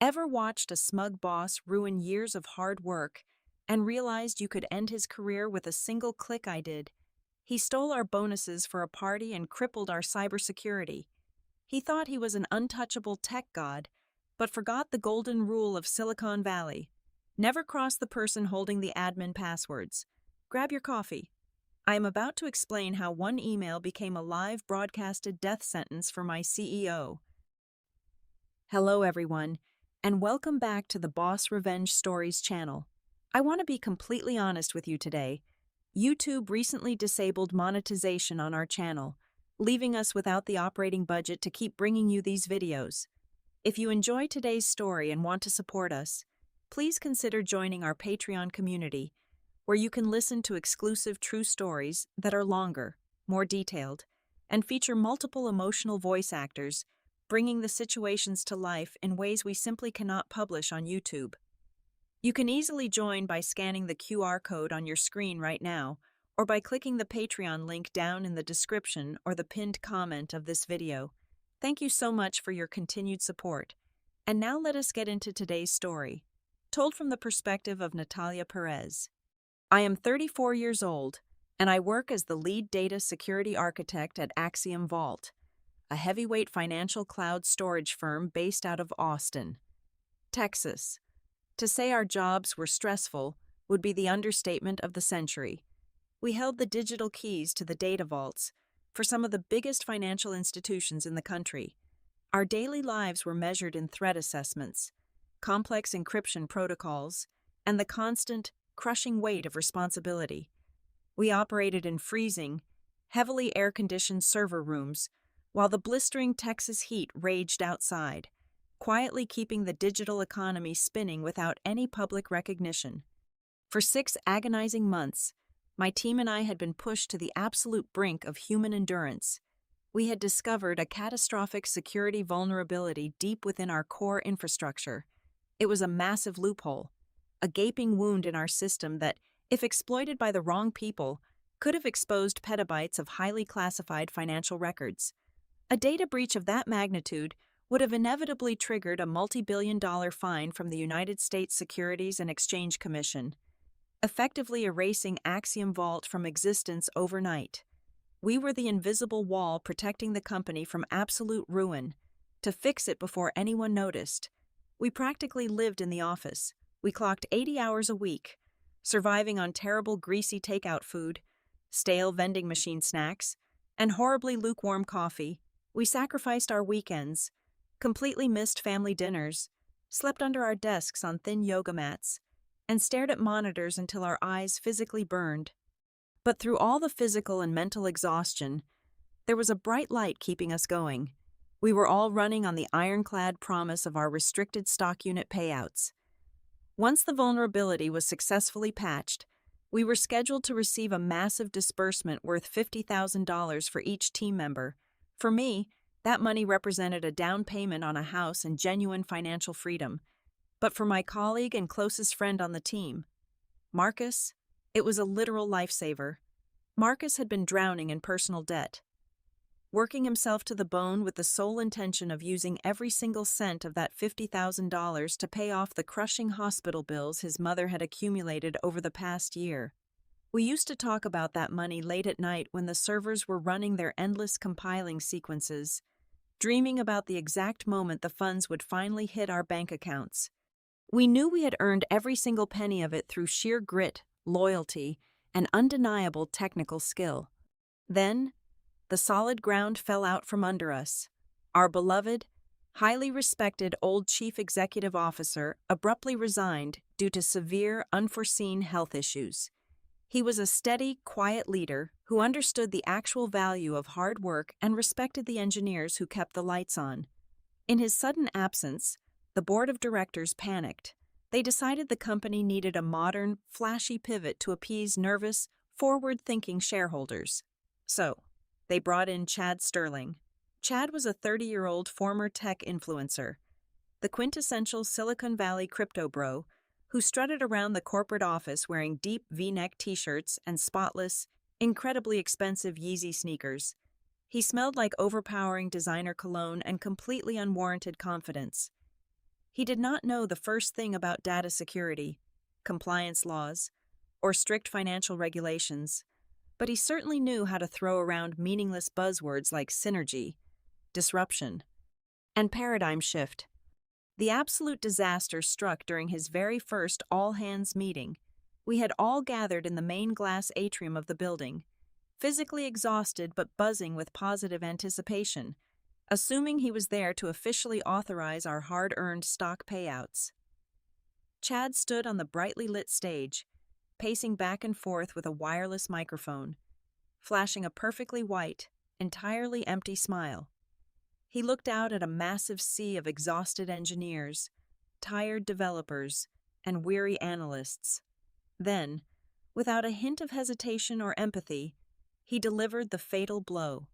Ever watched a smug boss ruin years of hard work and realized you could end his career with a single click? I did. He stole our bonuses for a party and crippled our cybersecurity. He thought he was an untouchable tech god, but forgot the golden rule of Silicon Valley. Never cross the person holding the admin passwords. Grab your coffee. I am about to explain how one email became a live broadcasted death sentence for my CEO. Hello, everyone, and welcome back to the Boss Revenge Stories channel. I want to be completely honest with you today. YouTube recently disabled monetization on our channel, leaving us without the operating budget to keep bringing you these videos. If you enjoy today's story and want to support us, please consider joining our Patreon community, where you can listen to exclusive true stories that are longer, more detailed, and feature multiple emotional voice actors, bringing the situations to life in ways we simply cannot publish on YouTube. You can easily join by scanning the QR code on your screen right now, or by clicking the Patreon link down in the description or the pinned comment of this video. Thank you so much for your continued support. And now let us get into today's story, told from the perspective of Natalia Perez. I am 34 years old, and I work as the lead data security architect at Axiom Vault, a heavyweight financial cloud storage firm based out of Austin, Texas. To say our jobs were stressful would be the understatement of the century. We held the digital keys to the data vaults for some of the biggest financial institutions in the country. Our daily lives were measured in threat assessments, complex encryption protocols, and the constant, crushing weight of responsibility. We operated in freezing, heavily air-conditioned server rooms while the blistering Texas heat raged outside, quietly keeping the digital economy spinning without any public recognition. For 6 agonizing months, my team and I had been pushed to the absolute brink of human endurance. We had discovered a catastrophic security vulnerability deep within our core infrastructure. It was a massive loophole, a gaping wound in our system that, if exploited by the wrong people, could have exposed petabytes of highly classified financial records. A data breach of that magnitude would have inevitably triggered a multi-billion-dollar fine from the United States Securities and Exchange Commission, effectively erasing Axiom Vault from existence overnight. We were the invisible wall protecting the company from absolute ruin. To fix it before anyone noticed, we practically lived in the office. We clocked 80 hours a week, surviving on terrible greasy takeout food, stale vending machine snacks, and horribly lukewarm coffee. We sacrificed our weekends, completely missed family dinners, slept under our desks on thin yoga mats, and stared at monitors until our eyes physically burned. But through all the physical and mental exhaustion, there was a bright light keeping us going. We were all running on the ironclad promise of our restricted stock unit payouts. Once the vulnerability was successfully patched, we were scheduled to receive a massive disbursement worth $50,000 for each team member. For me, that money represented a down payment on a house and genuine financial freedom. But for my colleague and closest friend on the team, Marcus, it was a literal lifesaver. Marcus had been drowning in personal debt, working himself to the bone with the sole intention of using every single cent of that $50,000 to pay off the crushing hospital bills his mother had accumulated over the past year. We used to talk about that money late at night when the servers were running their endless compiling sequences, dreaming about the exact moment the funds would finally hit our bank accounts. We knew we had earned every single penny of it through sheer grit, loyalty, and undeniable technical skill. Then, the solid ground fell out from under us. Our beloved, highly respected old chief executive officer abruptly resigned due to severe, unforeseen health issues. He was a steady, quiet leader who understood the actual value of hard work and respected the engineers who kept the lights on. In his sudden absence, the board of directors panicked. They decided the company needed a modern, flashy pivot to appease nervous, forward-thinking shareholders. So, they brought in Chad Sterling. Chad was a 30-year-old former tech influencer, the quintessential Silicon Valley crypto bro, who strutted around the corporate office wearing deep V-neck t-shirts and spotless, incredibly expensive Yeezy sneakers. He smelled like overpowering designer cologne and completely unwarranted confidence. He did not know the first thing about data security, compliance laws, or strict financial regulations, but he certainly knew how to throw around meaningless buzzwords like synergy, disruption, and paradigm shift. The absolute disaster struck during his very first all-hands meeting. We had all gathered in the main glass atrium of the building, physically exhausted but buzzing with positive anticipation, assuming he was there to officially authorize our hard-earned stock payouts. Chad stood on the brightly lit stage, pacing back and forth with a wireless microphone, flashing a perfectly white, entirely empty smile. He looked out at a massive sea of exhausted engineers, tired developers, and weary analysts. Then, without a hint of hesitation or empathy, he delivered the fatal blow.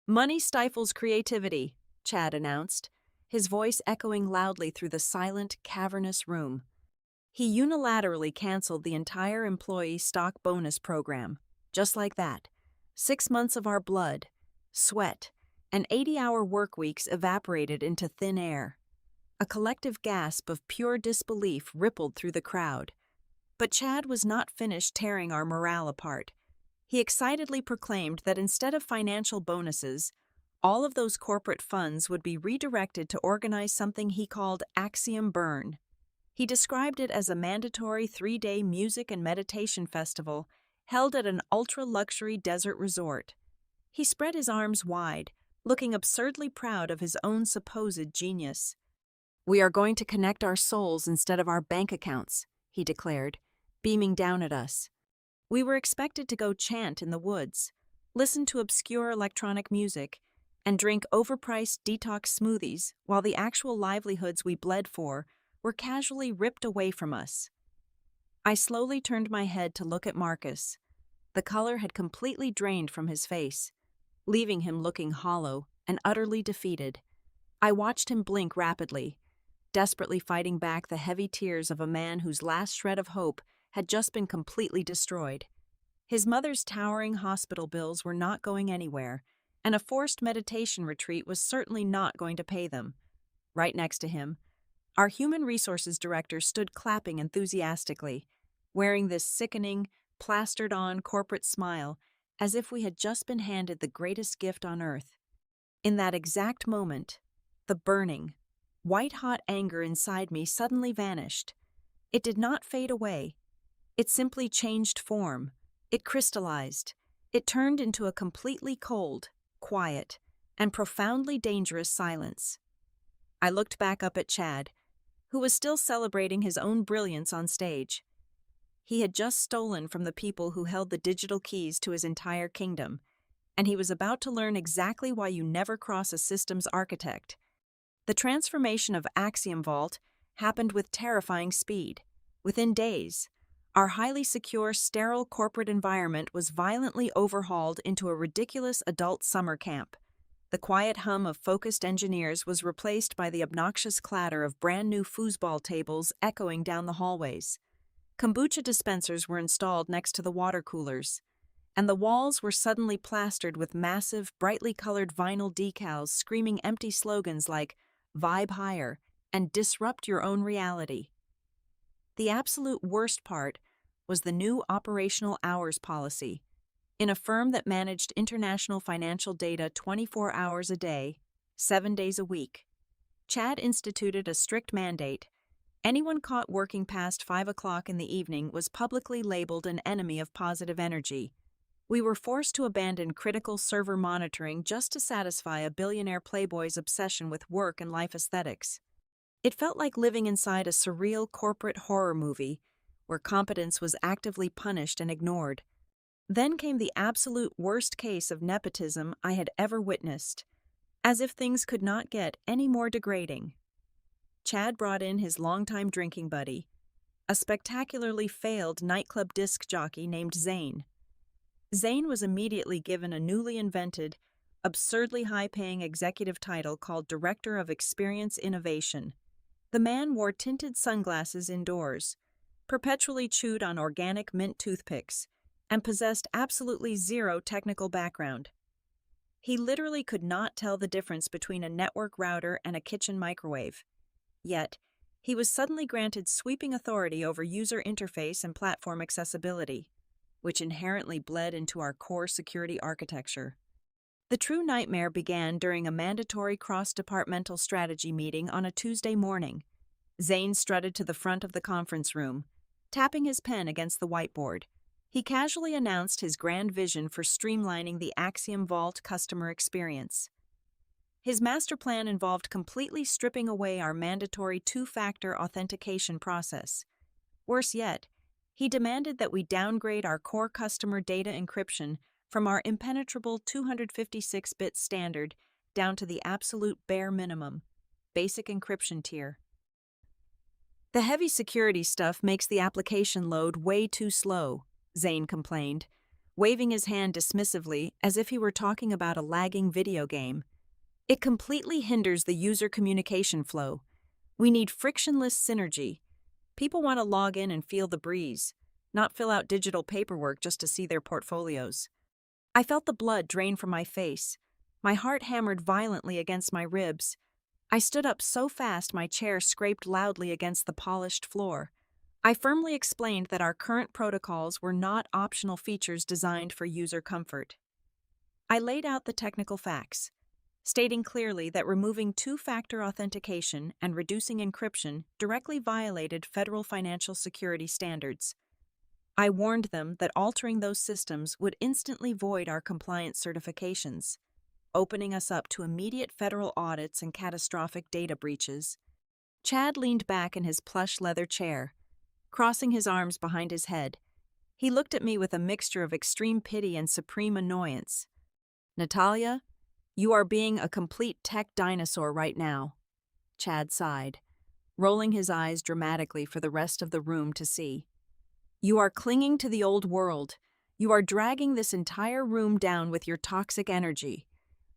"Money stifles creativity," Chad announced, his voice echoing loudly through the silent, cavernous room. He unilaterally canceled the entire employee stock bonus program, just like that. 6 months of our blood, sweat, and 80-hour work weeks evaporated into thin air. A collective gasp of pure disbelief rippled through the crowd. But Chad was not finished tearing our morale apart. He excitedly proclaimed that instead of financial bonuses, all of those corporate funds would be redirected to organize something he called Axiom Burn. He described it as a mandatory 3-day music and meditation festival held at an ultra-luxury desert resort. He spread his arms wide, looking absurdly proud of his own supposed genius. "We are going to connect our souls instead of our bank accounts," he declared, beaming down at us. We were expected to go chant in the woods, listen to obscure electronic music, and drink overpriced detox smoothies while the actual livelihoods we bled for were casually ripped away from us. I slowly turned my head to look at Marcus. The color had completely drained from his face, leaving him looking hollow and utterly defeated. I watched him blink rapidly, desperately fighting back the heavy tears of a man whose last shred of hope had just been completely destroyed. His mother's towering hospital bills were not going anywhere, and a forced meditation retreat was certainly not going to pay them. Right next to him, our human resources director stood clapping enthusiastically, wearing this sickening, plastered-on corporate smile as if we had just been handed the greatest gift on earth. In that exact moment, the burning, white-hot anger inside me suddenly vanished. It did not fade away. It simply changed form. It crystallized. It turned into a completely cold, quiet, and profoundly dangerous silence. I looked back up at Chad, who was still celebrating his own brilliance on stage. He had just stolen from the people who held the digital keys to his entire kingdom, and he was about to learn exactly why you never cross a systems architect. The transformation of Axiom Vault happened with terrifying speed. Within days, our highly secure, sterile corporate environment was violently overhauled into a ridiculous adult summer camp. The quiet hum of focused engineers was replaced by the obnoxious clatter of brand-new foosball tables echoing down the hallways. Kombucha dispensers were installed next to the water coolers, and the walls were suddenly plastered with massive, brightly colored vinyl decals screaming empty slogans like "Vibe Higher" and "Disrupt Your Own Reality." The absolute worst part was the new operational hours policy. In a firm that managed international financial data 24 hours a day, 7 days a week, Chad instituted a strict mandate. Anyone caught working past 5 o'clock in the evening was publicly labeled an enemy of positive energy. We were forced to abandon critical server monitoring just to satisfy a billionaire playboy's obsession with work and life aesthetics. It felt like living inside a surreal corporate horror movie where competence was actively punished and ignored. Then came the absolute worst case of nepotism I had ever witnessed. As if things could not get any more degrading. Chad brought in his longtime drinking buddy, a spectacularly failed nightclub disc jockey named Zane. Zane was immediately given a newly invented, absurdly high-paying executive title called Director of Experience Innovation. The man wore tinted sunglasses indoors, perpetually chewed on organic mint toothpicks, and possessed absolutely zero technical background. He literally could not tell the difference between a network router and a kitchen microwave. Yet, he was suddenly granted sweeping authority over user interface and platform accessibility, which inherently bled into our core security architecture. The true nightmare began during a mandatory cross-departmental strategy meeting on a Tuesday morning. Zane strutted to the front of the conference room, tapping his pen against the whiteboard. He casually announced his grand vision for streamlining the Axiom Vault customer experience. His master plan involved completely stripping away our mandatory two-factor authentication process. Worse yet, he demanded that we downgrade our core customer data encryption from our impenetrable 256-bit standard down to the absolute bare minimum, basic encryption tier. The heavy security stuff makes the application load way too slow, Zane complained, waving his hand dismissively as if he were talking about a lagging video game. It completely hinders the user communication flow. We need frictionless synergy. People want to log in and feel the breeze, not fill out digital paperwork just to see their portfolios. I felt the blood drain from my face. My heart hammered violently against my ribs. I stood up so fast my chair scraped loudly against the polished floor. I firmly explained that our current protocols were not optional features designed for user comfort. I laid out the technical facts, stating clearly that removing two-factor authentication and reducing encryption directly violated federal financial security standards. I warned them that altering those systems would instantly void our compliance certifications, opening us up to immediate federal audits and catastrophic data breaches. Chad leaned back in his plush leather chair, crossing his arms behind his head. He looked at me with a mixture of extreme pity and supreme annoyance. "Natalia, you are being a complete tech dinosaur right now," Chad sighed, rolling his eyes dramatically for the rest of the room to see. "You are clinging to the old world. You are dragging this entire room down with your toxic energy.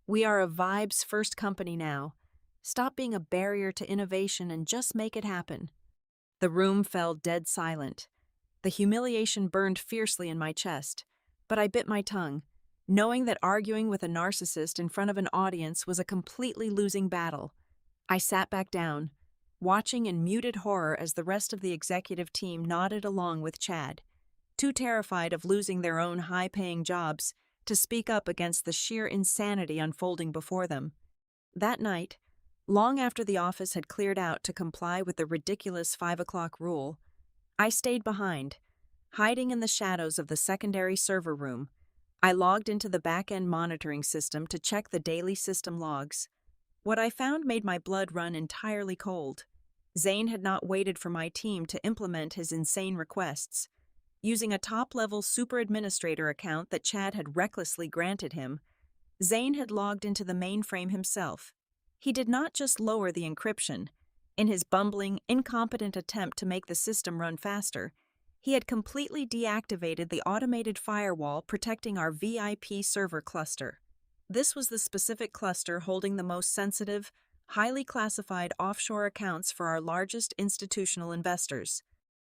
We are a vibes-first company now. Stop being a barrier to innovation and just make it happen." The room fell dead silent. The humiliation burned fiercely in my chest, but I bit my tongue, knowing that arguing with a narcissist in front of an audience was a completely losing battle. I sat back down, watching in muted horror as the rest of the executive team nodded along with Chad, too terrified of losing their own high-paying jobs to speak up against the sheer insanity unfolding before them. That night, long after the office had cleared out to comply with the ridiculous 5 o'clock rule, I stayed behind, hiding in the shadows of the secondary server room. I logged into the back-end monitoring system to check the daily system logs. What I found made my blood run entirely cold. Zane had not waited for my team to implement his insane requests. Using a top-level super administrator account that Chad had recklessly granted him, Zane had logged into the mainframe himself. He did not just lower the encryption. In his bumbling, incompetent attempt to make the system run faster, he had completely deactivated the automated firewall protecting our VIP server cluster. This was the specific cluster holding the most sensitive, highly classified offshore accounts for our largest institutional investors.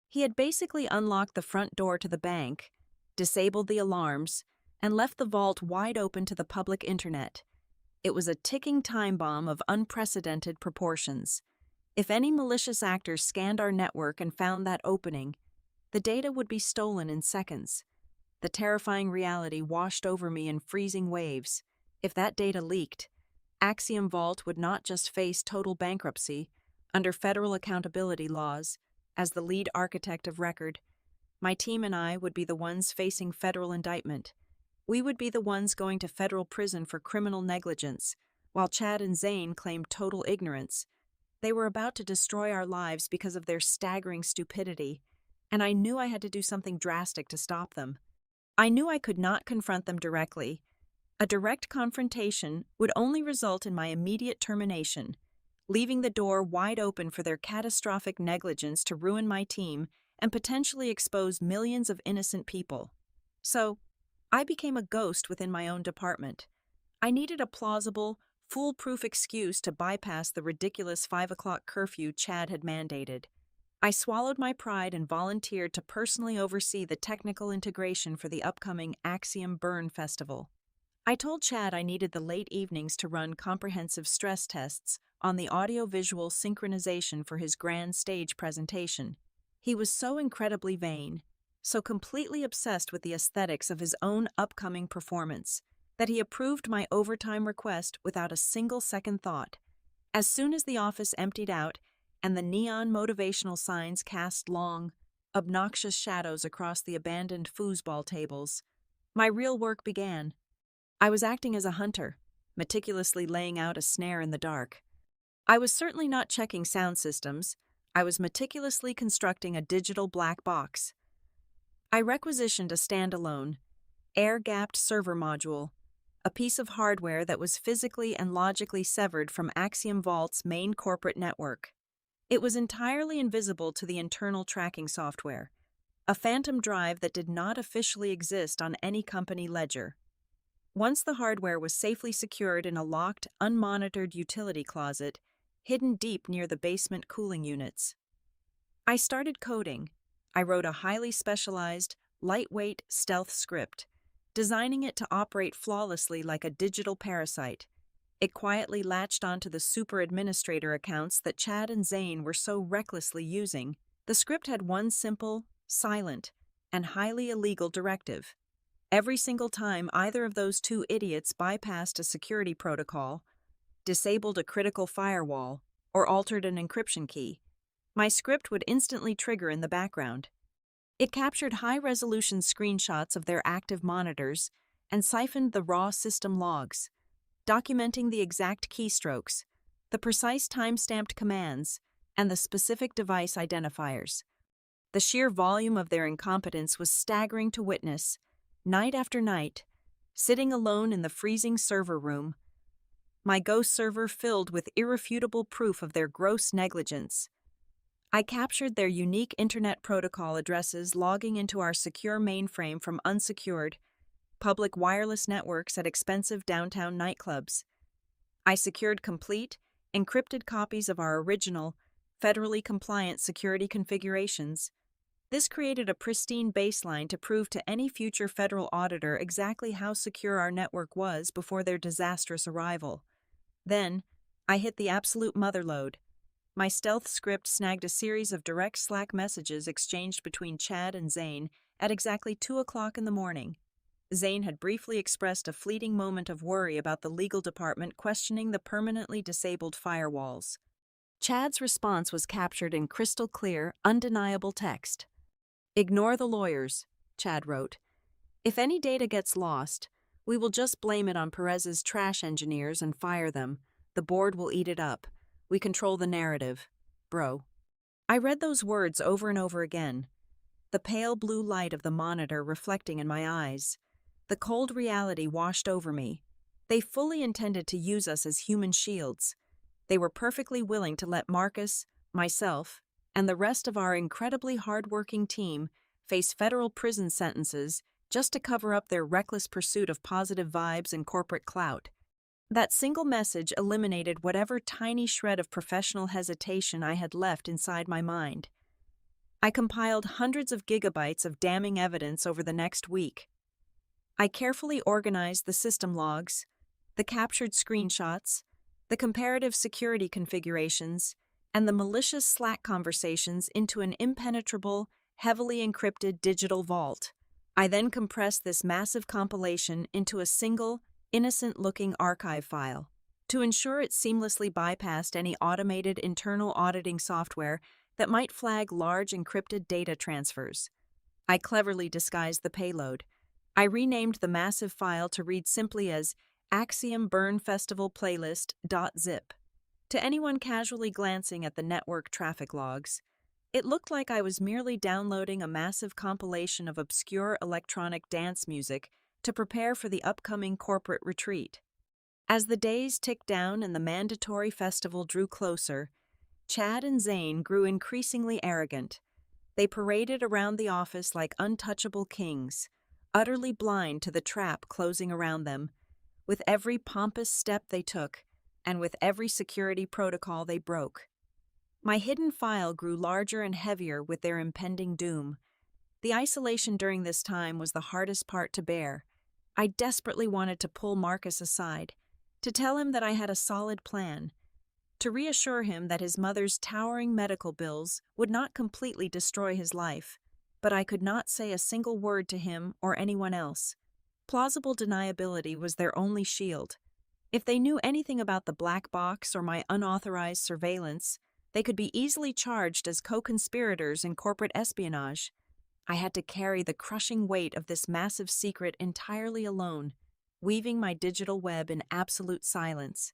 He had basically unlocked the front door to the bank, disabled the alarms, and left the vault wide open to the public internet. It was a ticking time bomb of unprecedented proportions. If any malicious actors scanned our network and found that opening, the data would be stolen in seconds. The terrifying reality washed over me in freezing waves. If that data leaked, Axiom Vault would not just face total bankruptcy under federal accountability laws. As the lead architect of record, my team and I would be the ones facing federal indictment. We would be the ones going to federal prison for criminal negligence, while Chad and Zane claimed total ignorance. They were about to destroy our lives because of their staggering stupidity, and I knew I had to do something drastic to stop them. I knew I could not confront them directly. A direct confrontation would only result in my immediate termination, leaving the door wide open for their catastrophic negligence to ruin my team and potentially expose millions of innocent people. So, I became a ghost within my own department. I needed a plausible, foolproof excuse to bypass the ridiculous 5 o'clock curfew Chad had mandated. I swallowed my pride and volunteered to personally oversee the technical integration for the upcoming Axiom Burn Festival. I told Chad I needed the late evenings to run comprehensive stress tests on the audio-visual synchronization for his grand stage presentation. He was so incredibly vain, so completely obsessed with the aesthetics of his own upcoming performance, that he approved my overtime request without a single second thought. As soon as the office emptied out and the neon motivational signs cast long, obnoxious shadows across the abandoned foosball tables, my real work began. I was acting as a hunter, meticulously laying out a snare in the dark. I was certainly not checking sound systems. I was meticulously constructing a digital black box. I requisitioned a standalone, air-gapped server module, a piece of hardware that was physically and logically severed from Axiom Vault's main corporate network. It was entirely invisible to the internal tracking software, a phantom drive that did not officially exist on any company ledger. Once the hardware was safely secured in a locked, unmonitored utility closet, hidden deep near the basement cooling units, I started coding. I wrote a highly specialized, lightweight stealth script, designing it to operate flawlessly like a digital parasite. It quietly latched onto the super administrator accounts that Chad and Zane were so recklessly using. The script had one simple, silent, and highly illegal directive. Every single time either of those two idiots bypassed a security protocol, disabled a critical firewall, or altered an encryption key, my script would instantly trigger in the background. It captured high-resolution screenshots of their active monitors and siphoned the raw system logs, documenting the exact keystrokes, the precise time-stamped commands, and the specific device identifiers. The sheer volume of their incompetence was staggering to witness. Night after night, sitting alone in the freezing server room, my ghost server filled with irrefutable proof of their gross negligence. I captured their unique Internet Protocol addresses logging into our secure mainframe from unsecured, public wireless networks at expensive downtown nightclubs. I secured complete, encrypted copies of our original, federally compliant security configurations. This created a pristine baseline to prove to any future federal auditor exactly how secure our network was before their disastrous arrival. Then, I hit the absolute motherlode. My stealth script snagged a series of direct Slack messages exchanged between Chad and Zane at exactly 2 o'clock in the morning. Zane had briefly expressed a fleeting moment of worry about the legal department questioning the permanently disabled firewalls. Chad's response was captured in crystal clear, undeniable text. "Ignore the lawyers," Chad wrote. "If any data gets lost, we will just blame it on Perez's trash engineers and fire them. The board will eat it up. We control the narrative. Bro." I read those words over and over again, the pale blue light of the monitor reflecting in my eyes. The cold reality washed over me. They fully intended to use us as human shields. They were perfectly willing to let Marcus, myself, and the rest of our incredibly hard-working team face federal prison sentences just to cover up their reckless pursuit of positive vibes and corporate clout. That single message eliminated whatever tiny shred of professional hesitation I had left inside my mind. I compiled hundreds of gigabytes of damning evidence over the next week. I carefully organized the system logs, the captured screenshots, the comparative security configurations, and the malicious Slack conversations into an impenetrable, heavily encrypted digital vault. I then compressed this massive compilation into a single, innocent-looking archive file. To ensure it seamlessly bypassed any automated internal auditing software that might flag large encrypted data transfers, I cleverly disguised the payload. I renamed the massive file to read simply as Axiom Burn Festival Playlist.zip. To anyone casually glancing at the network traffic logs, it looked like I was merely downloading a massive compilation of obscure electronic dance music to prepare for the upcoming corporate retreat. As the days ticked down and the mandatory festival drew closer, Chad and Zane grew increasingly arrogant. They paraded around the office like untouchable kings, utterly blind to the trap closing around them. With every pompous step they took, and with every security protocol they broke, my hidden file grew larger and heavier with their impending doom. The isolation during this time was the hardest part to bear. I desperately wanted to pull Marcus aside, to tell him that I had a solid plan, to reassure him that his mother's towering medical bills would not completely destroy his life, but I could not say a single word to him or anyone else. Plausible deniability was their only shield. If they knew anything about the black box or my unauthorized surveillance, they could be easily charged as co-conspirators in corporate espionage. I had to carry the crushing weight of this massive secret entirely alone, weaving my digital web in absolute silence,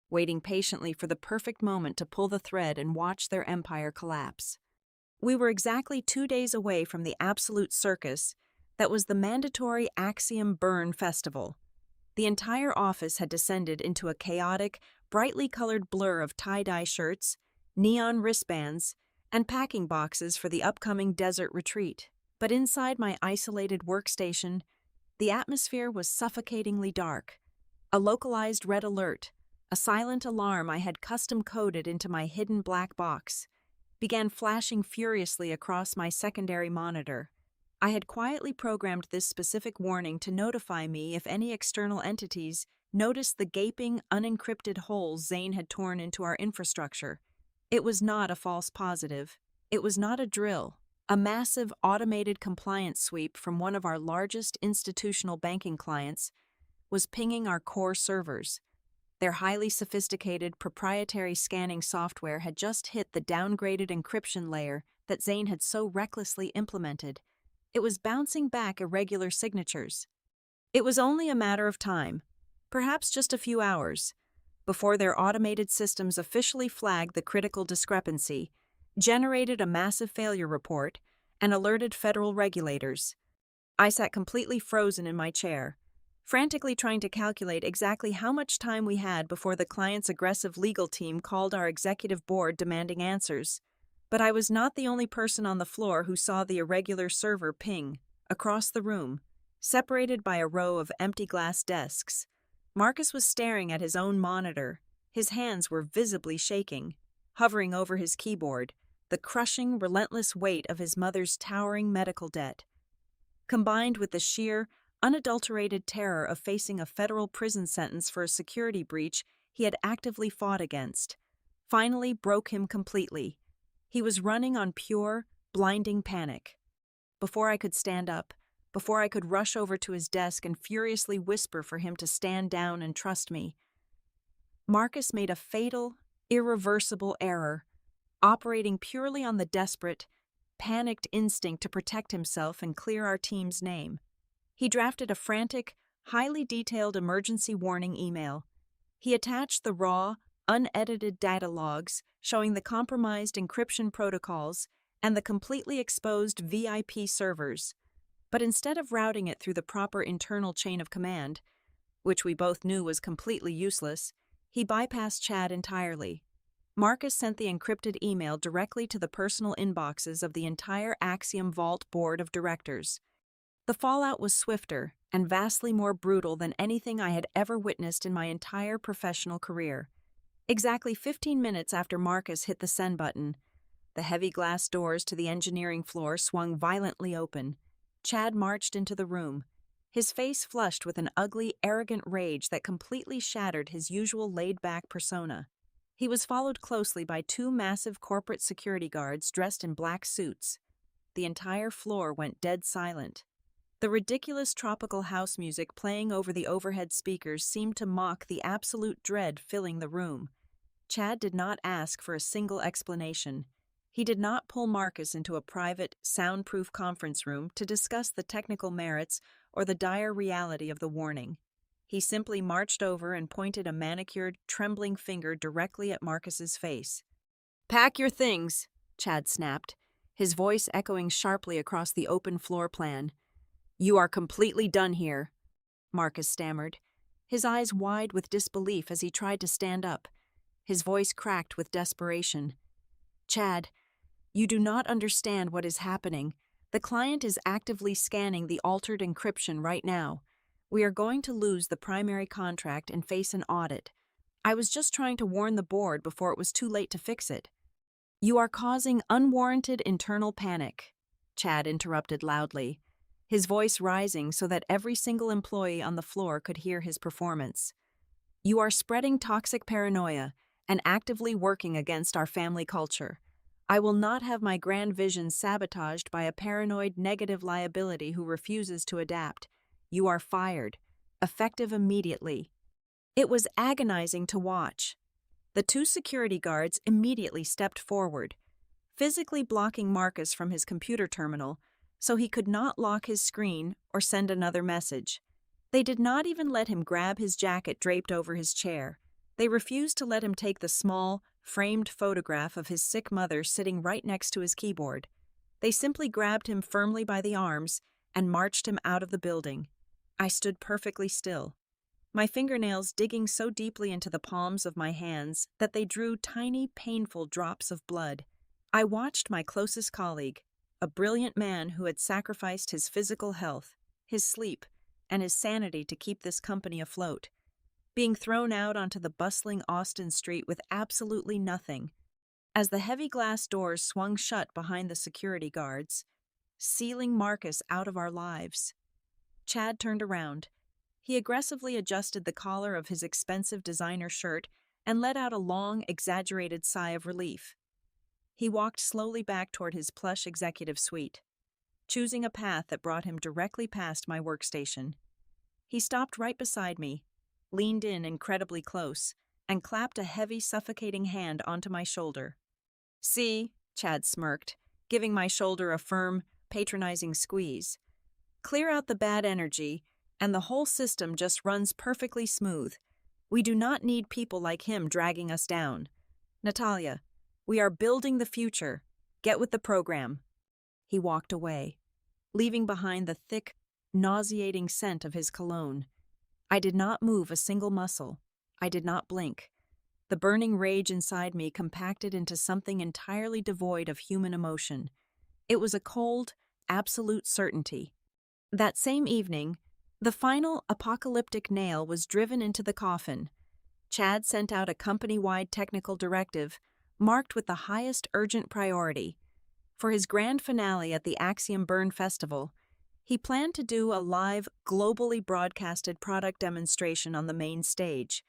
waiting patiently for the perfect moment to pull the thread and watch their empire collapse. We were exactly 2 days away from the absolute circus that was the mandatory Axiom Burn Festival. The entire office had descended into a chaotic, brightly colored blur of tie-dye shirts, neon wristbands, and packing boxes for the upcoming desert retreat. But inside my isolated workstation, the atmosphere was suffocatingly dark. A localized red alert, a silent alarm I had custom-coded into my hidden black box, began flashing furiously across my secondary monitor. I had quietly programmed this specific warning to notify me if any external entities noticed the gaping, unencrypted holes Zane had torn into our infrastructure. It was not a false positive. It was not a drill. A massive automated compliance sweep from one of our largest institutional banking clients was pinging our core servers. Their highly sophisticated proprietary scanning software had just hit the downgraded encryption layer that Zane had so recklessly implemented. It was bouncing back irregular signatures. It was only a matter of time, perhaps just a few hours, before their automated systems officially flagged the critical discrepancy, generated a massive failure report, and alerted federal regulators. I sat completely frozen in my chair, frantically trying to calculate exactly how much time we had before the client's aggressive legal team called our executive board demanding answers. But I was not the only person on the floor who saw the irregular server ping across the room, separated by a row of empty glass desks. Marcus was staring at his own monitor. His hands were visibly shaking, hovering over his keyboard, the crushing, relentless weight of his mother's towering medical debt, combined with the sheer, unadulterated terror of facing a federal prison sentence for a security breach he had actively fought against, finally broke him completely. He was running on pure, blinding panic. Before I could stand up, before I could rush over to his desk and furiously whisper for him to stand down and trust me, Marcus made a fatal, irreversible error, operating purely on the desperate, panicked instinct to protect himself and clear our team's name. He drafted a frantic, highly detailed emergency warning email. He attached the raw, unedited data logs showing the compromised encryption protocols and the completely exposed VIP servers. But instead of routing it through the proper internal chain of command, which we both knew was completely useless, he bypassed Chad entirely. Marcus sent the encrypted email directly to the personal inboxes of the entire Axiom Vault board of directors. The fallout was swifter and vastly more brutal than anything I had ever witnessed in my entire professional career. Exactly 15 minutes after Marcus hit the send button, the heavy glass doors to the engineering floor swung violently open. Chad marched into the room, his face flushed with an ugly, arrogant rage that completely shattered his usual laid-back persona. He was followed closely by 2 massive corporate security guards dressed in black suits. The entire floor went dead silent. The ridiculous tropical house music playing over the overhead speakers seemed to mock the absolute dread filling the room. Chad did not ask for a single explanation. He did not pull Marcus into a private, soundproof conference room to discuss the technical merits or the dire reality of the warning. He simply marched over and pointed a manicured, trembling finger directly at Marcus's face. "Pack your things," Chad snapped, his voice echoing sharply across the open floor plan. "You are completely done here," Marcus stammered, his eyes wide with disbelief as he tried to stand up. His voice cracked with desperation. "Chad, you do not understand what is happening. The client is actively scanning the altered encryption right now. We are going to lose the primary contract and face an audit. I was just trying to warn the board before it was too late to fix it." "You are causing unwarranted internal panic," Chad interrupted loudly. his voice rising so that every single employee on the floor could hear his performance. "You are spreading toxic paranoia and actively working against our family culture. I will not have my grand vision sabotaged by a paranoid negative liability who refuses to adapt. You are fired, effective immediately." It was agonizing to watch. The two security guards immediately stepped forward, physically blocking Marcus from his computer terminal so he could not lock his screen or send another message. They did not even let him grab his jacket draped over his chair. They refused to let him take the small, framed photograph of his sick mother sitting right next to his keyboard. They simply grabbed him firmly by the arms and marched him out of the building. I stood perfectly still, my fingernails digging so deeply into the palms of my hands that they drew tiny, painful drops of blood. I watched my closest colleague, a brilliant man who had sacrificed his physical health, his sleep, and his sanity to keep this company afloat, being thrown out onto the bustling Austin street with absolutely nothing. As the heavy glass doors swung shut behind the security guards, sealing Marcus out of our lives, Chad turned around. He aggressively adjusted the collar of his expensive designer shirt and let out a long, exaggerated sigh of relief. He walked slowly back toward his plush executive suite, choosing a path that brought him directly past my workstation. He stopped right beside me, leaned in incredibly close, and clapped a heavy, suffocating hand onto my shoulder. "See," Chad smirked, giving my shoulder a firm, patronizing squeeze. "Clear out the bad energy, and the whole system just runs perfectly smooth. We do not need people like him dragging us down. Natalia, we are building the future. Get with the program." He walked away, leaving behind the thick, nauseating scent of his cologne. I did not move a single muscle. I did not blink. The burning rage inside me compacted into something entirely devoid of human emotion. It was a cold, absolute certainty. That same evening, the final apocalyptic nail was driven into the coffin. Chad sent out a company-wide technical directive marked with the highest urgent priority. For his grand finale at the Axiom Burn Festival, he planned to do a live, globally broadcasted product demonstration on the main stage.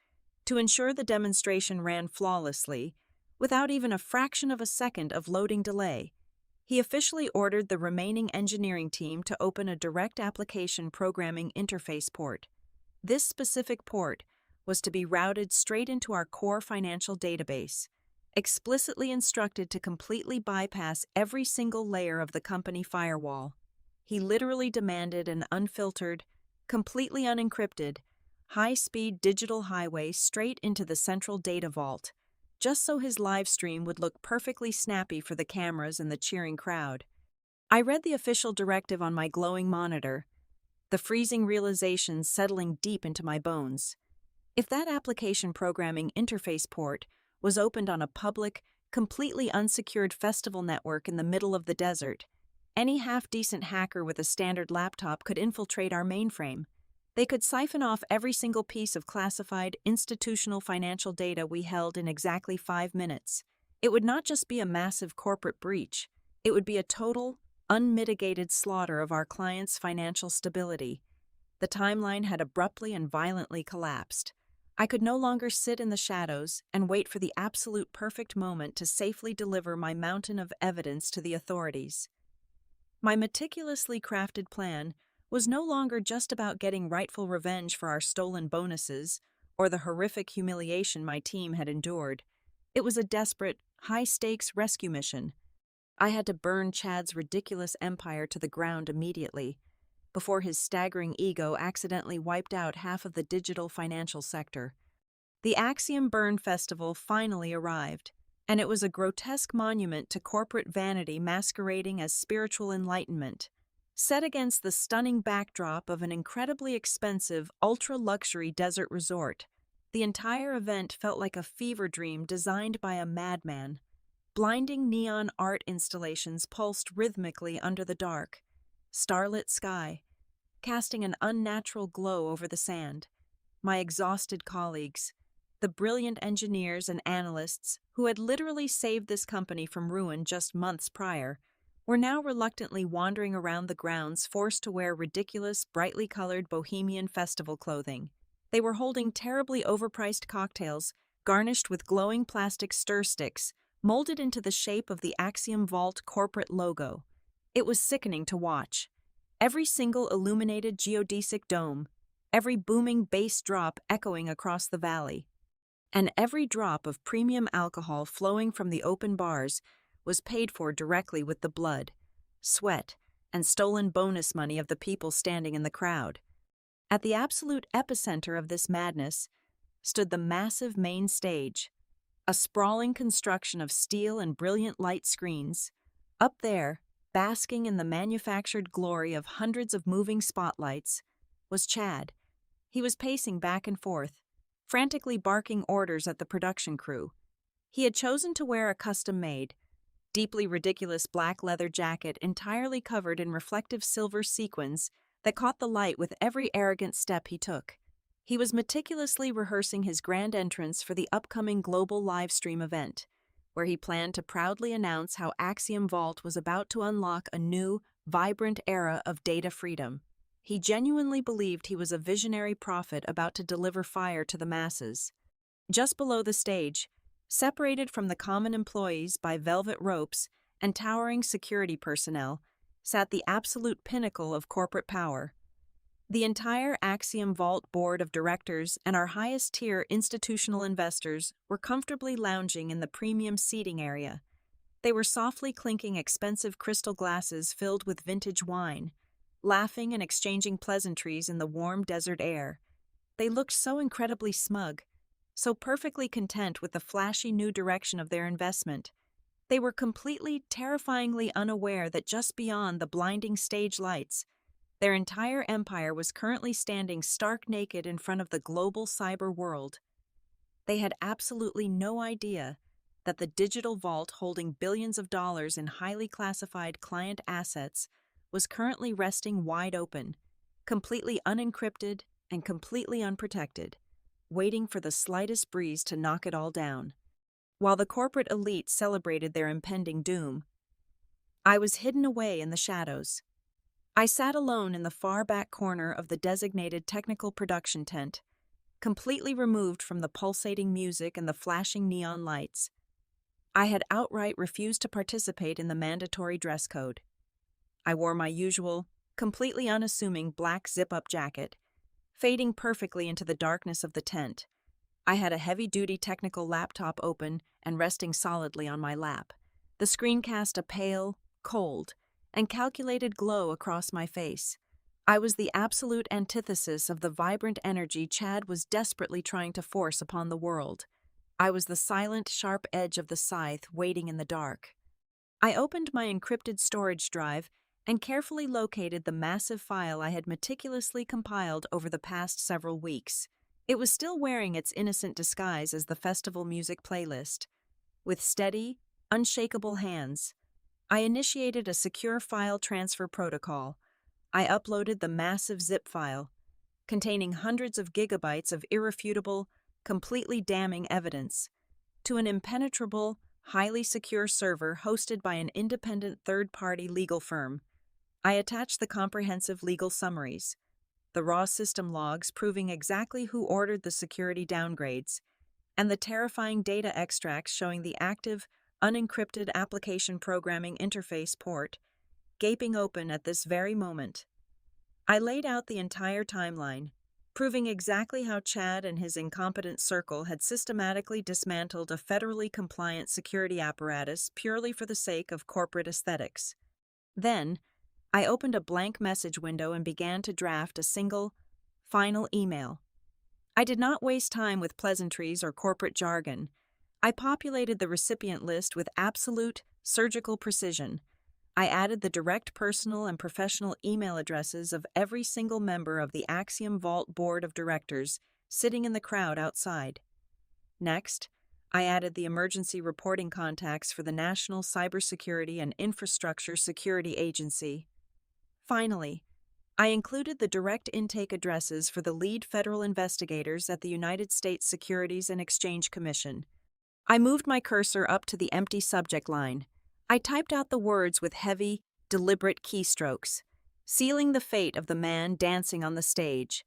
To ensure the demonstration ran flawlessly, without even a fraction of a second of loading delay, he officially ordered the remaining engineering team to open a direct application programming interface port. This specific port was to be routed straight into our core financial database, explicitly instructed to completely bypass every single layer of the company firewall. He literally demanded an unfiltered, completely unencrypted, high-speed digital highway straight into the central data vault, just so his live stream would look perfectly snappy for the cameras and the cheering crowd. I read the official directive on my glowing monitor, the freezing realization settling deep into my bones. If that application programming interface port was opened on a public, completely unsecured festival network in the middle of the desert, any half-decent hacker with a standard laptop could infiltrate our mainframe. They could siphon off every single piece of classified institutional financial data we held in exactly 5 minutes. It would not just be a massive corporate breach, it would be a total, unmitigated slaughter of our clients' financial stability. The timeline had abruptly and violently collapsed. I could no longer sit in the shadows and wait for the absolute perfect moment to safely deliver my mountain of evidence to the authorities. My meticulously crafted plan was no longer just about getting rightful revenge for our stolen bonuses or the horrific humiliation my team had endured. It was a desperate, high-stakes rescue mission. I had to burn Chad's ridiculous empire to the ground immediately, before his staggering ego accidentally wiped out half of the digital financial sector. The Axiom Burn Festival finally arrived, and it was a grotesque monument to corporate vanity masquerading as spiritual enlightenment. Set against the stunning backdrop of an incredibly expensive, ultra-luxury desert resort, the entire event felt like a fever dream designed by a madman. Blinding neon art installations pulsed rhythmically under the dark, starlit sky, casting an unnatural glow over the sand. My exhausted colleagues, the brilliant engineers and analysts who had literally saved this company from ruin just months prior, were now reluctantly wandering around the grounds, forced to wear ridiculous, brightly colored bohemian festival clothing. They were holding terribly overpriced cocktails, garnished with glowing plastic stir sticks, molded into the shape of the Axiom Vault corporate logo. It was sickening to watch. Every single illuminated geodesic dome, every booming bass drop echoing across the valley, and every drop of premium alcohol flowing from the open bars was paid for directly with the blood, sweat, and stolen bonus money of the people standing in the crowd. At the absolute epicenter of this madness stood the massive main stage, a sprawling construction of steel and brilliant light screens. Up there, basking in the manufactured glory of hundreds of moving spotlights, was Chad. He was pacing back and forth, frantically barking orders at the production crew. He had chosen to wear a custom-made, deeply ridiculous black leather jacket entirely covered in reflective silver sequins that caught the light with every arrogant step he took. He was meticulously rehearsing his grand entrance for the upcoming global livestream event, where he planned to proudly announce how Axiom Vault was about to unlock a new, vibrant era of data freedom. He genuinely believed he was a visionary prophet about to deliver fire to the masses. Just below the stage, separated from the common employees by velvet ropes and towering security personnel, sat the absolute pinnacle of corporate power. The entire Axiom Vault board of directors and our highest-tier institutional investors were comfortably lounging in the premium seating area. They were softly clinking expensive crystal glasses filled with vintage wine, laughing and exchanging pleasantries in the warm desert air. They looked so incredibly smug, so perfectly content with the flashy new direction of their investment. They were completely, terrifyingly unaware that just beyond the blinding stage lights, their entire empire was currently standing stark naked in front of the global cyber world. They had absolutely no idea that the digital vault holding billions of dollars in highly classified client assets was currently resting wide open, completely unencrypted and completely unprotected, waiting for the slightest breeze to knock it all down. While the corporate elite celebrated their impending doom, I was hidden away in the shadows. I sat alone in the far back corner of the designated technical production tent, completely removed from the pulsating music and the flashing neon lights. I had outright refused to participate in the mandatory dress code. I wore my usual, completely unassuming black zip-up jacket, fading perfectly into the darkness of the tent. I had a heavy-duty technical laptop open and resting solidly on my lap. The screen cast a pale, cold, and calculated glow across my face. I was the absolute antithesis of the vibrant energy Chad was desperately trying to force upon the world. I was the silent, sharp edge of the scythe waiting in the dark. I opened my encrypted storage drive and carefully located the massive file I had meticulously compiled over the past several weeks. It was still wearing its innocent disguise as the festival music playlist. With steady, unshakable hands, I initiated a secure file transfer protocol. I uploaded the massive zip file, containing hundreds of gigabytes of irrefutable, completely damning evidence, to an impenetrable, highly secure server hosted by an independent third-party legal firm. I attached the comprehensive legal summaries, the raw system logs proving exactly who ordered the security downgrades, and the terrifying data extracts showing the active, unencrypted application programming interface port, gaping open at this very moment. I laid out the entire timeline, proving exactly how Chad and his incompetent circle had systematically dismantled a federally compliant security apparatus purely for the sake of corporate aesthetics. Then, I opened a blank message window and began to draft a single, final email. I did not waste time with pleasantries or corporate jargon. I populated the recipient list with absolute, surgical precision. I added the direct personal and professional email addresses of every single member of the Axiom Vault Board of Directors sitting in the crowd outside. Next, I added the emergency reporting contacts for the National Cybersecurity and Infrastructure Security Agency. Finally, I included the direct intake addresses for the lead federal investigators at the United States Securities and Exchange Commission. I moved my cursor up to the empty subject line. I typed out the words with heavy, deliberate keystrokes, sealing the fate of the man dancing on the stage.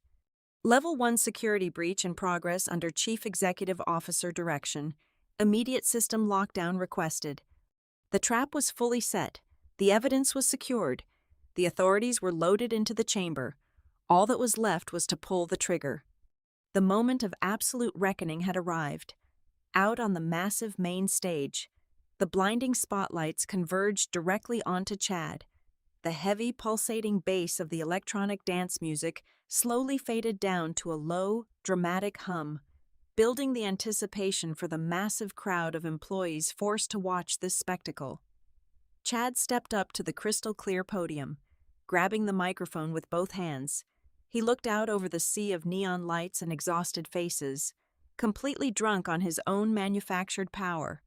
Level 1 security breach in progress under Chief Executive Officer direction. Immediate system lockdown requested. The trap was fully set. The evidence was secured. The authorities were loaded into the chamber. All that was left was to pull the trigger. The moment of absolute reckoning had arrived. Out on the massive main stage, the blinding spotlights converged directly onto Chad. The heavy, pulsating bass of the electronic dance music slowly faded down to a low, dramatic hum, building the anticipation for the massive crowd of employees forced to watch this spectacle. Chad stepped up to the crystal-clear podium, grabbing the microphone with both hands. He looked out over the sea of neon lights and exhausted faces, completely drunk on his own manufactured power.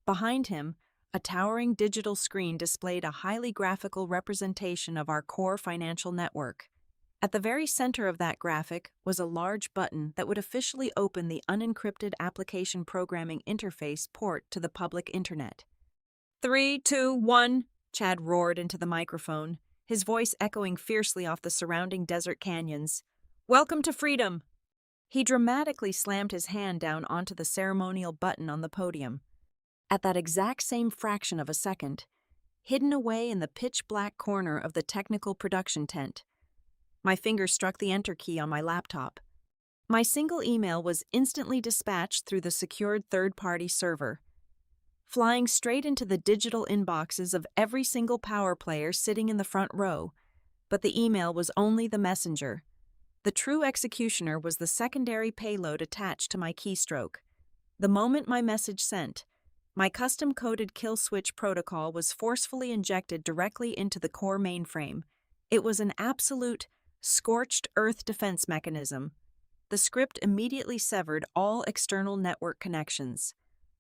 Behind him, a towering digital screen displayed a highly graphical representation of our core financial network. At the very center of that graphic was a large button that would officially open the unencrypted application programming interface port to the public internet. 3, 2, 1, Chad roared into the microphone, his voice echoing fiercely off the surrounding desert canyons. Welcome to freedom! He dramatically slammed his hand down onto the ceremonial button on the podium. At that exact same fraction of a second, hidden away in the pitch-black corner of the technical production tent, my finger struck the enter key on my laptop. My single email was instantly dispatched through the secured third-party server, flying straight into the digital inboxes of every single power player sitting in the front row. But the email was only the messenger. The true executioner was the secondary payload attached to my keystroke. The moment my message sent, my custom-coded kill switch protocol was forcefully injected directly into the core mainframe. It was an absolute, scorched earth defense mechanism. The script immediately severed all external network connections,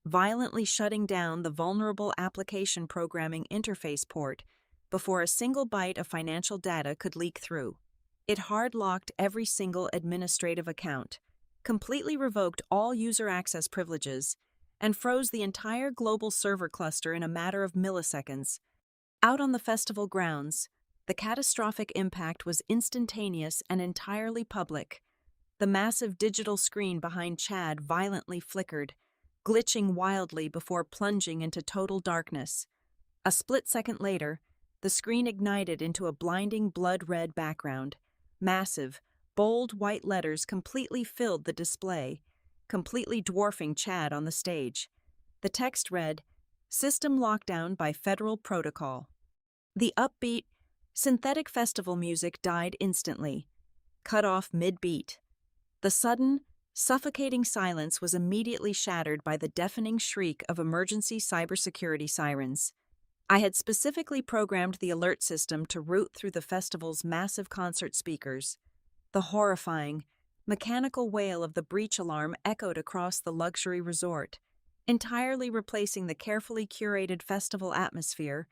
violently shutting down the vulnerable application programming interface port before a single byte of financial data could leak through. It hard-locked every single administrative account, completely revoked all user access privileges, and froze the entire global server cluster in a matter of milliseconds. Out on the festival grounds, the catastrophic impact was instantaneous and entirely public. The massive digital screen behind Chad violently flickered, glitching wildly before plunging into total darkness. A split second later, the screen ignited into a blinding blood-red background. Massive, bold white letters completely filled the display, completely dwarfing Chad on the stage. The text read, "System lockdown by federal protocol." The upbeat, synthetic festival music died instantly, cut off mid-beat. The sudden, suffocating silence was immediately shattered by the deafening shriek of emergency cybersecurity sirens. I had specifically programmed the alert system to route through the festival's massive concert speakers. The horrifying, mechanical wail of the breach alarm echoed across the luxury resort, entirely replacing the carefully curated festival atmosphere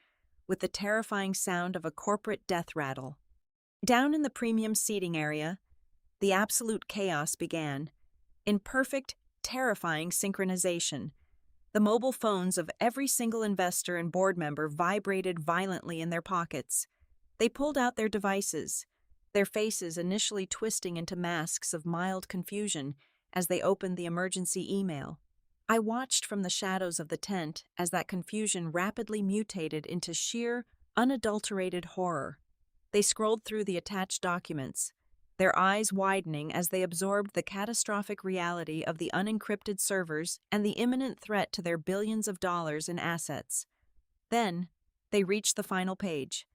with the terrifying sound of a corporate death rattle. Down in the premium seating area, the absolute chaos began, in perfect, terrifying synchronization. The mobile phones of every single investor and board member vibrated violently in their pockets. They pulled out their devices, their faces initially twisting into masks of mild confusion as they opened the emergency email. I watched from the shadows of the tent as that confusion rapidly mutated into sheer, unadulterated horror. They scrolled through the attached documents, their eyes widening as they absorbed the catastrophic reality of the unencrypted servers and the imminent threat to their billions of dollars in assets. Then, they reached the final page.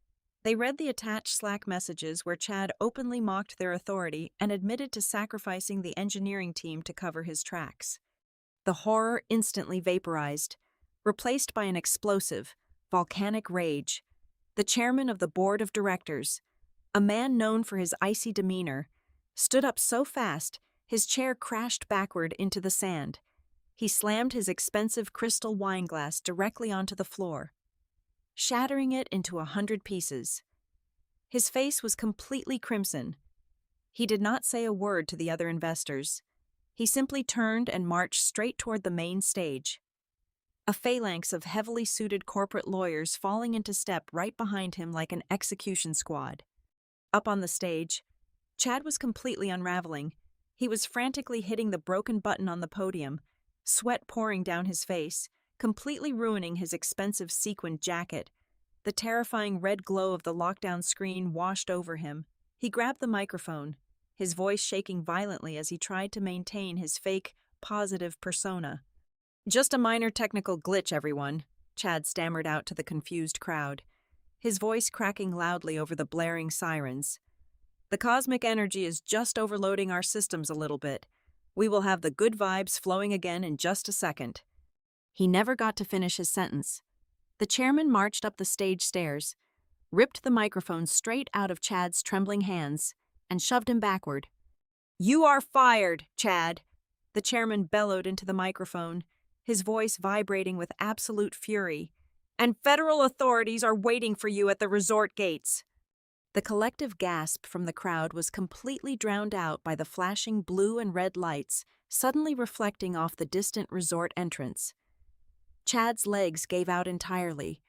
They read the attached Slack messages where Chad openly mocked their authority and admitted to sacrificing the engineering team to cover his tracks. The horror instantly vaporized, replaced by an explosive, volcanic rage. The chairman of the board of directors, a man known for his icy demeanor, stood up so fast his chair crashed backward into the sand. He slammed his expensive crystal wine glass directly onto the floor, shattering it into 100 pieces. His face was completely crimson. He did not say a word to the other investors. He simply turned and marched straight toward the main stage. a phalanx of heavily suited corporate lawyers falling into step right behind him like an execution squad. Up on the stage, Chad was completely unraveling. He was frantically hitting the broken button on the podium, sweat pouring down his face, completely ruining his expensive sequined jacket. The terrifying red glow of the lockdown screen washed over him. He grabbed the microphone, his voice shaking violently as he tried to maintain his fake, positive persona. "Just a minor technical glitch, everyone," Chad stammered out to the confused crowd, his voice cracking loudly over the blaring sirens. "The cosmic energy is just overloading our systems a little bit. We will have the good vibes flowing again in just a second." He never got to finish his sentence. The chairman marched up the stage stairs, ripped the microphone straight out of Chad's trembling hands, and shoved him backward. "You are fired, Chad," the chairman bellowed into the microphone, his voice vibrating with absolute fury. "And federal authorities are waiting for you at the resort gates." The collective gasp from the crowd was completely drowned out by the flashing blue and red lights suddenly reflecting off the distant resort entrance. Chad's legs gave out entirely.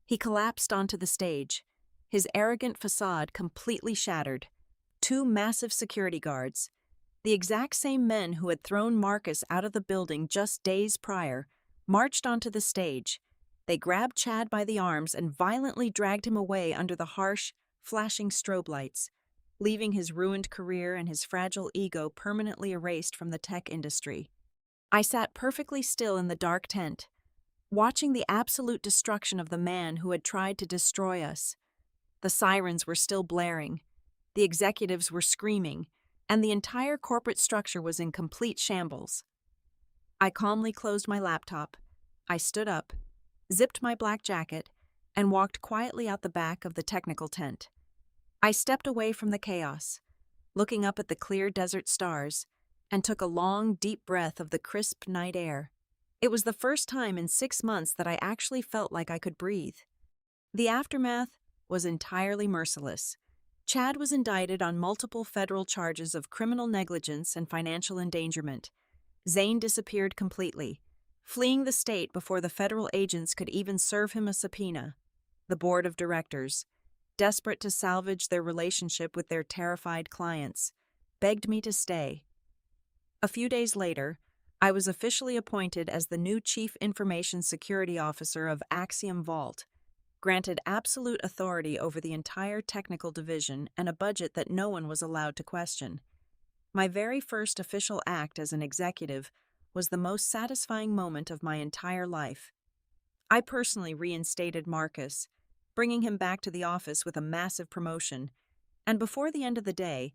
He collapsed onto the stage, his arrogant facade completely shattered. Two massive security guards, the exact same men who had thrown Marcus out of the building just days prior, marched onto the stage. They grabbed Chad by the arms and violently dragged him away under the harsh, flashing strobe lights, leaving his ruined career and his fragile ego permanently erased from the tech industry. I sat perfectly still in the dark tent, watching the absolute destruction of the man who had tried to destroy us. The sirens were still blaring, the executives were screaming, and the entire corporate structure was in complete shambles. I calmly closed my laptop. I stood up, zipped my black jacket, and walked quietly out the back of the technical tent. I stepped away from the chaos, looking up at the clear desert stars, and took a long, deep breath of the crisp night air. It was the first time in 6 months that I actually felt like I could breathe. The aftermath was entirely merciless. Chad was indicted on multiple federal charges of criminal negligence and financial endangerment. Zane disappeared completely, fleeing the state before the federal agents could even serve him a subpoena. The board of directors, desperate to salvage their relationship with their terrified clients, begged me to stay. A few days later, I was officially appointed as the new Chief Information Security Officer of Axiom Vault, granted absolute authority over the entire technical division and a budget that no one was allowed to question. My very first official act as an executive was the most satisfying moment of my entire life. I personally reinstated Marcus, bringing him back to the office with a massive promotion, and before the end of the day,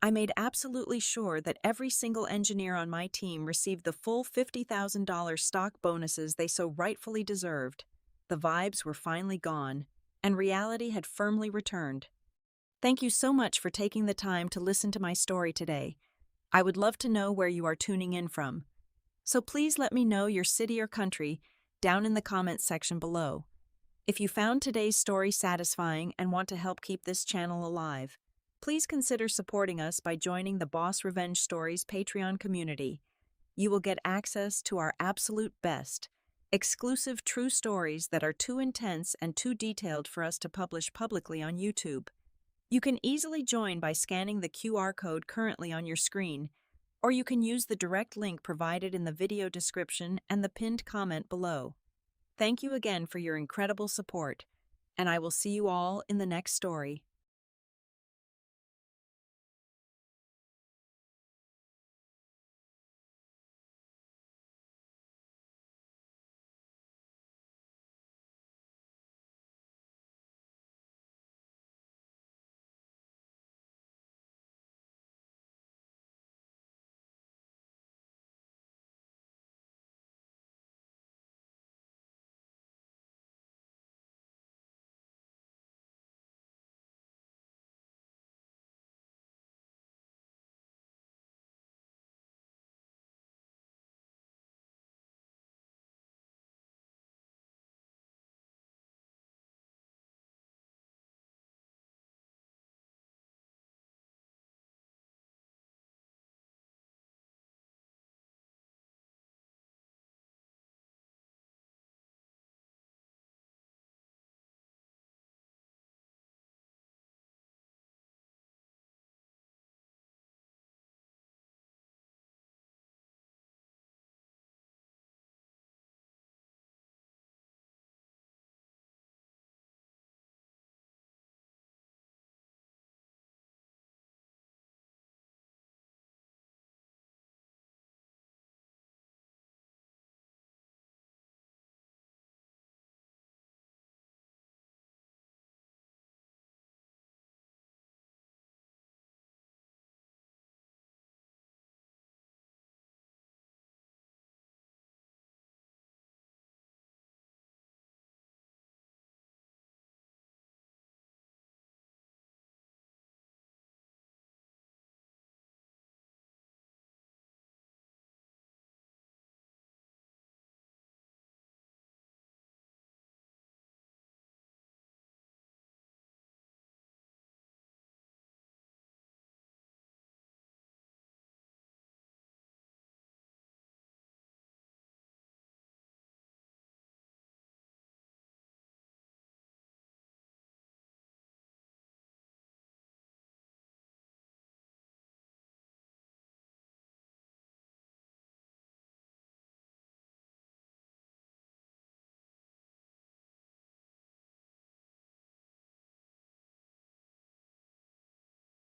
I made absolutely sure that every single engineer on my team received the full $50,000 stock bonuses they so rightfully deserved. The vibes were finally gone, and reality had firmly returned. Thank you so much for taking the time to listen to my story today. I would love to know where you are tuning in from. So please let me know your city or country down in the comments section below. If you found today's story satisfying and want to help keep this channel alive, please consider supporting us by joining the Boss Revenge Stories Patreon community. You will get access to our absolute best, exclusive true stories that are too intense and too detailed for us to publish publicly on YouTube. You can easily join by scanning the QR code currently on your screen, or you can use the direct link provided in the video description and the pinned comment below. Thank you again for your incredible support, and I will see you all in the next story.